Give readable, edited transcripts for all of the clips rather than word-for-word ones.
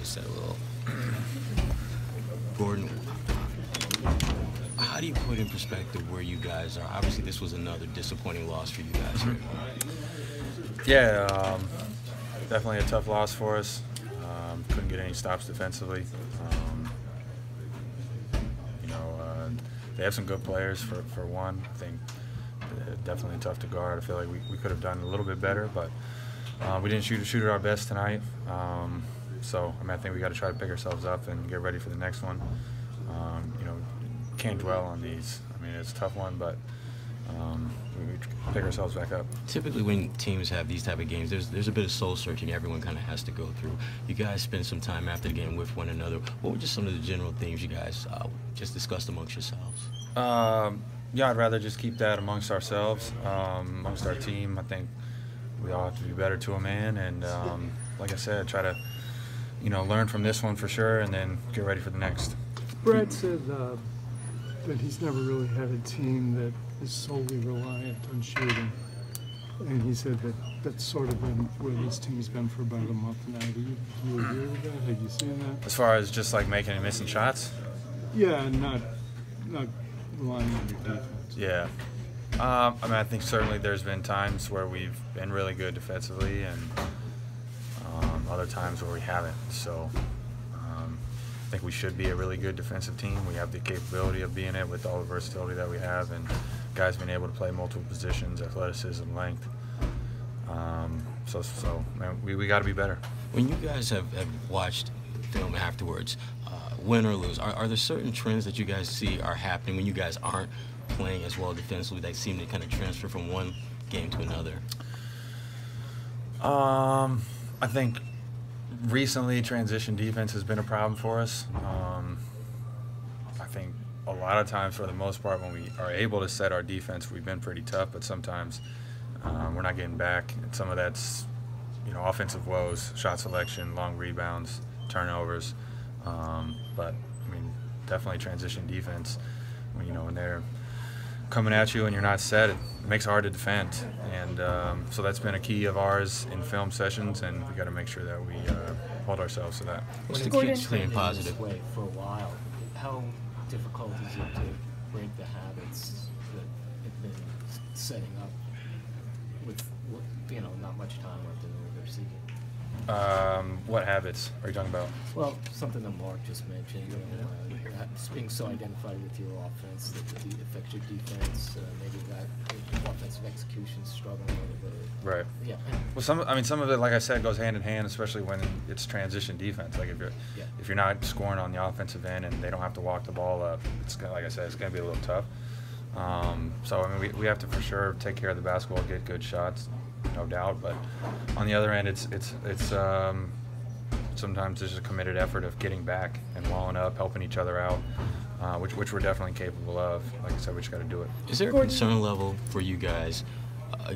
said a little. Gordon, how do you put in perspective where you guys are? Obviously, this was another disappointing loss for you guys. Yeah, definitely a tough loss for us. Couldn't get any stops defensively. They have some good players for one. I think definitely tough to guard. I feel like we could have done a little bit better, but we didn't shoot at our best tonight. So I think we got to try to pick ourselves up and get ready for the next one. Can't dwell on these. It's a tough one, but we pick ourselves back up. Typically when teams have these type of games, there's a bit of soul searching everyone kind of has to go through. You guys spend some time after the game with one another. What were just some of the general themes you guys just discussed amongst yourselves? Yeah, I'd rather just keep that amongst ourselves, amongst our team. I think we all have to be better to a man, and like I said, try to learn from this one for sure, and then get ready for the next. Brad said that he's never really had a team that is solely reliant on shooting. And he said that that's sort of been where this team's been for about a month now. Do you agree with that? Have you seen that? As far as just like making and missing shots? Yeah, and not relying on your defense. Yeah. I think certainly there's been times where we've been really good defensively, and other times where we haven't. So I think we should be a really good defensive team. We have the capability of being it with all the versatility that we have, and guys being able to play multiple positions, athleticism, length. We got to be better. When you guys have watched film afterwards, win or lose, are there certain trends that you guys see are happening when you guys aren't playing as well defensively that seem to kind of transfer from one game to another? I think recently transition defense has been a problem for us. I think a lot of times, for the most part, when we are able to set our defense, we've been pretty tough, but sometimes we're not getting back. And some of that's offensive woes, shot selection, long rebounds, turnovers. But definitely transition defense. When they're coming at you and you're not set, it makes it hard to defend. And so that's been a key of ours in film sessions, and we got to make sure that we hold ourselves to that. What's the key to staying positive? This way for a while, how difficult is it to break the habits that have been setting up with not much time left in the regular season? What habits are you talking about? Well, something that Mark just mentioned, being so identified with your offense that it affects your defense, maybe that offensive execution struggling a little bit. Right. Yeah. Well, some of it, like I said, goes hand in hand, especially when it's transition defense. Like if you're not scoring on the offensive end and they don't have to walk the ball up, like I said, it's going to be a little tough. We have to for sure take care of the basketball, get good shots, no doubt. But on the other end, it's sometimes there's a committed effort of getting back and walling up, helping each other out, which we're definitely capable of. Like I said, we just got to do it. Is there a concern level for you guys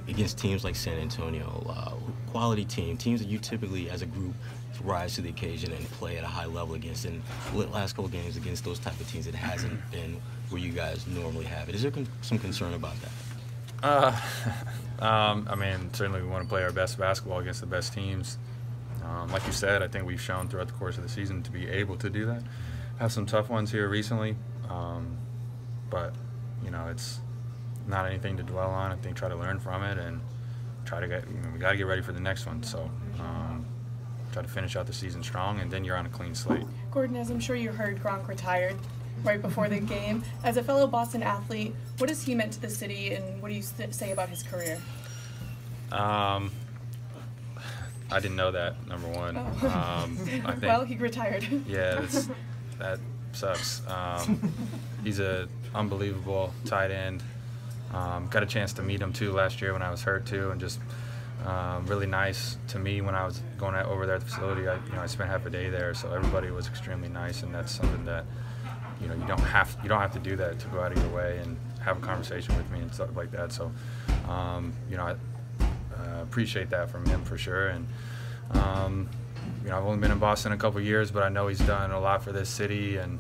against teams like San Antonio, quality teams that you typically as a group rise to the occasion and play at a high level against? And the last couple games against those type of teams, it hasn't been where you guys normally have it. Is there some concern about that? Certainly we want to play our best basketball against the best teams. Like you said, I think we've shown throughout the course of the season to be able to do that. Have some tough ones here recently, but it's not anything to dwell on. I think try to learn from it and try to we got to get ready for the next one. So try to finish out the season strong, and then you're on a clean slate. Gordon, as I'm sure you heard, Gronk retired right before the game. As a fellow Boston athlete, what has he meant to the city, and what do you say about his career? I didn't know that, number one. Oh. I think, well, he retired. Yeah, that sucks. He's an unbelievable tight end. Got a chance to meet him, too, last year when I was hurt, too, and just really nice to me when I was going over there at the facility. I spent half a day there, so everybody was extremely nice, and that's something that you don't have to do that to go out of your way and have a conversation with me and stuff like that. So I appreciate that from him for sure. And I've only been in Boston a couple of years, but I know he's done a lot for this city, and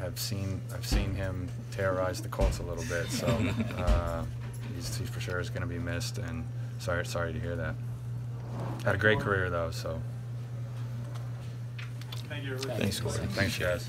I've seen him terrorize the Colts a little bit. So he for sure is going to be missed, and sorry to hear that. Had a great career though, so. Thanks, Gordon. Thanks, guys.